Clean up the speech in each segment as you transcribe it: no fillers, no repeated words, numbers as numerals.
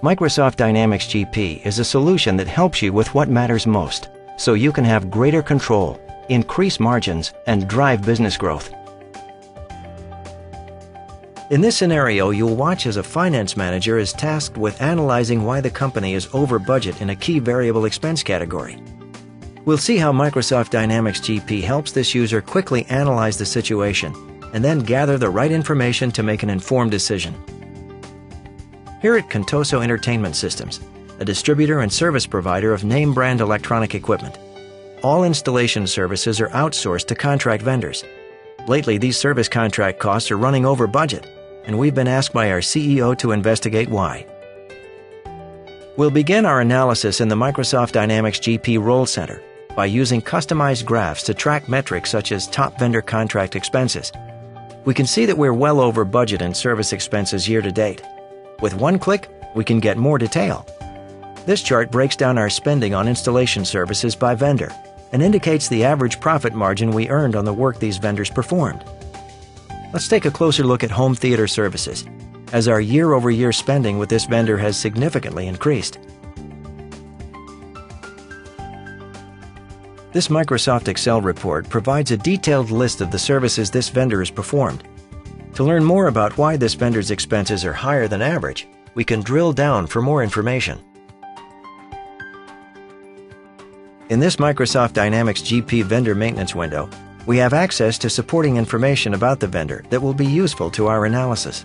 Microsoft Dynamics GP is a solution that helps you with what matters most, so you can have greater control, increase margins, and drive business growth. In this scenario, you'll watch as a finance manager is tasked with analyzing why the company is over budget in a key variable expense category. We'll see how Microsoft Dynamics GP helps this user quickly analyze the situation and then gather the right information to make an informed decision. Here at Contoso Entertainment Systems, a distributor and service provider of name-brand electronic equipment, all installation services are outsourced to contract vendors. Lately, these service contract costs are running over budget, and we've been asked by our CEO to investigate why. We'll begin our analysis in the Microsoft Dynamics GP Role Center by using customized graphs to track metrics such as top vendor contract expenses. We can see that we're well over budget in service expenses year to date. With one click, we can get more detail. This chart breaks down our spending on installation services by vendor and indicates the average profit margin we earned on the work these vendors performed. Let's take a closer look at home theater services, as our year-over-year spending with this vendor has significantly increased. This Microsoft Excel report provides a detailed list of the services this vendor has performed. To learn more about why this vendor's expenses are higher than average, we can drill down for more information. In this Microsoft Dynamics GP vendor maintenance window, we have access to supporting information about the vendor that will be useful to our analysis.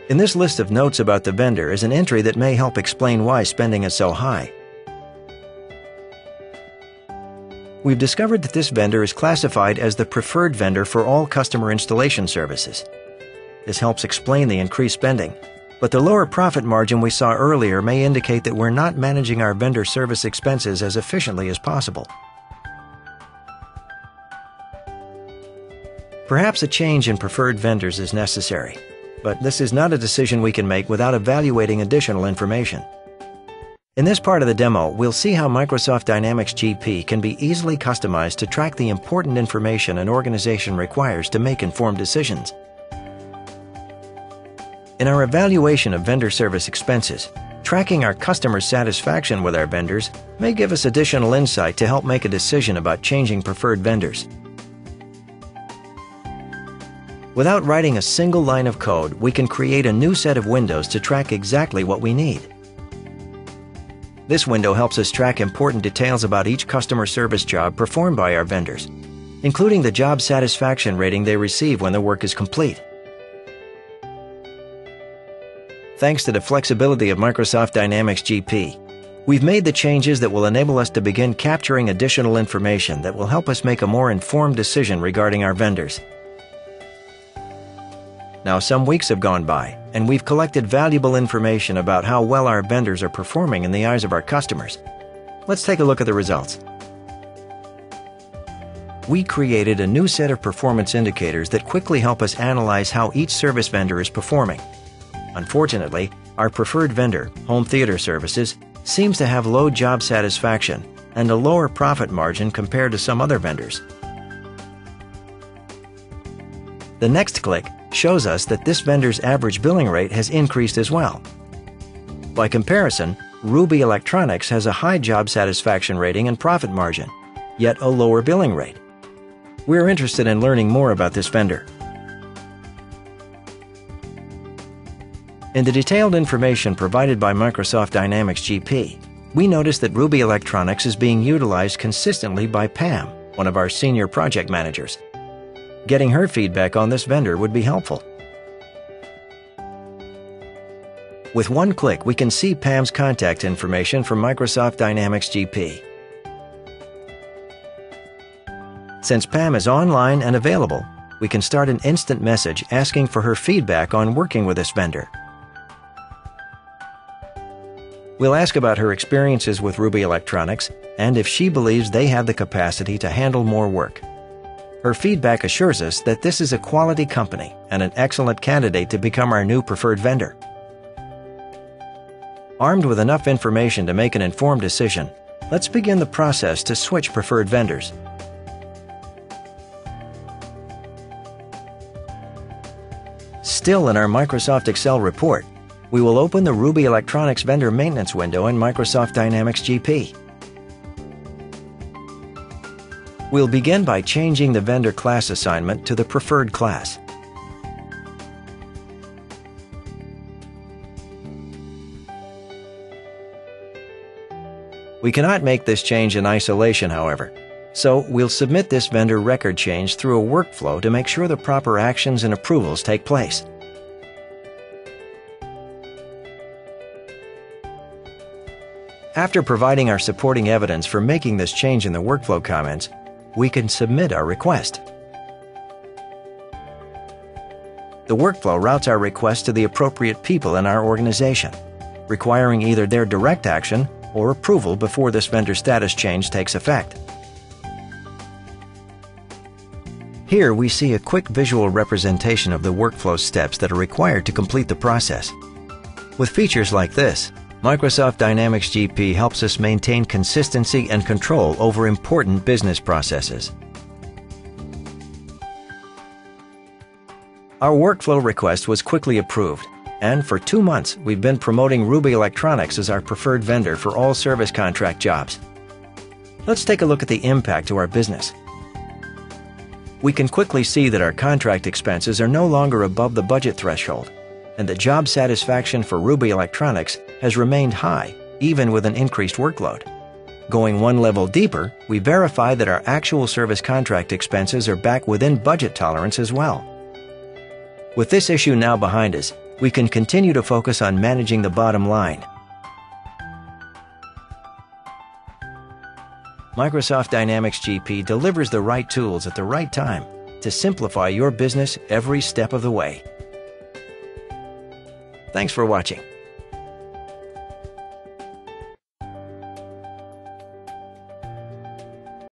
In this list of notes about the vendor is an entry that may help explain why spending is so high. We've discovered that this vendor is classified as the preferred vendor for all customer installation services. This helps explain the increased spending, but the lower profit margin we saw earlier may indicate that we're not managing our vendor service expenses as efficiently as possible. Perhaps a change in preferred vendors is necessary, but this is not a decision we can make without evaluating additional information. In this part of the demo, we'll see how Microsoft Dynamics GP can be easily customized to track the important information an organization requires to make informed decisions. In our evaluation of vendor service expenses, tracking our customer satisfaction with our vendors may give us additional insight to help make a decision about changing preferred vendors. Without writing a single line of code, we can create a new set of windows to track exactly what we need. This window helps us track important details about each customer service job performed by our vendors, including the job satisfaction rating they receive when the work is complete. Thanks to the flexibility of Microsoft Dynamics GP, we've made the changes that will enable us to begin capturing additional information that will help us make a more informed decision regarding our vendors. Now, some weeks have gone by, and we've collected valuable information about how well our vendors are performing in the eyes of our customers. Let's take a look at the results. We created a new set of performance indicators that quickly help us analyze how each service vendor is performing. Unfortunately, our preferred vendor, Home Theater Services, seems to have low job satisfaction and a lower profit margin compared to some other vendors. The next click shows us that this vendor's average billing rate has increased as well. By comparison, Ruby Electronics has a high job satisfaction rating and profit margin, yet a lower billing rate. We're interested in learning more about this vendor. In the detailed information provided by Microsoft Dynamics GP, we notice that Ruby Electronics is being utilized consistently by Pam, one of our senior project managers. Getting her feedback on this vendor would be helpful. With one click, we can see Pam's contact information from Microsoft Dynamics GP. Since Pam is online and available, we can start an instant message asking for her feedback on working with this vendor. We'll ask about her experiences with Ruby Electronics and if she believes they have the capacity to handle more work. Her feedback assures us that this is a quality company and an excellent candidate to become our new preferred vendor. Armed with enough information to make an informed decision, let's begin the process to switch preferred vendors. Still in our Microsoft Excel report, we will open the Ruby Electronics vendor maintenance window in Microsoft Dynamics GP. We'll begin by changing the vendor class assignment to the preferred class. We cannot make this change in isolation, however, so we'll submit this vendor record change through a workflow to make sure the proper actions and approvals take place. After providing our supporting evidence for making this change in the workflow comments, we can submit our request. The workflow routes our request to the appropriate people in our organization, requiring either their direct action or approval before this vendor status change takes effect. Here we see a quick visual representation of the workflow steps that are required to complete the process. With features like this, Microsoft Dynamics GP helps us maintain consistency and control over important business processes. Our workflow request was quickly approved, and for 2 months we've been promoting Ruby Electronics as our preferred vendor for all service contract jobs. Let's take a look at the impact to our business. We can quickly see that our contract expenses are no longer above the budget threshold, and that job satisfaction for Ruby Electronics has remained high, even with an increased workload. Going one level deeper, we verify that our actual service contract expenses are back within budget tolerance as well. With this issue now behind us, we can continue to focus on managing the bottom line. Microsoft Dynamics GP delivers the right tools at the right time to simplify your business every step of the way. Thanks for watching.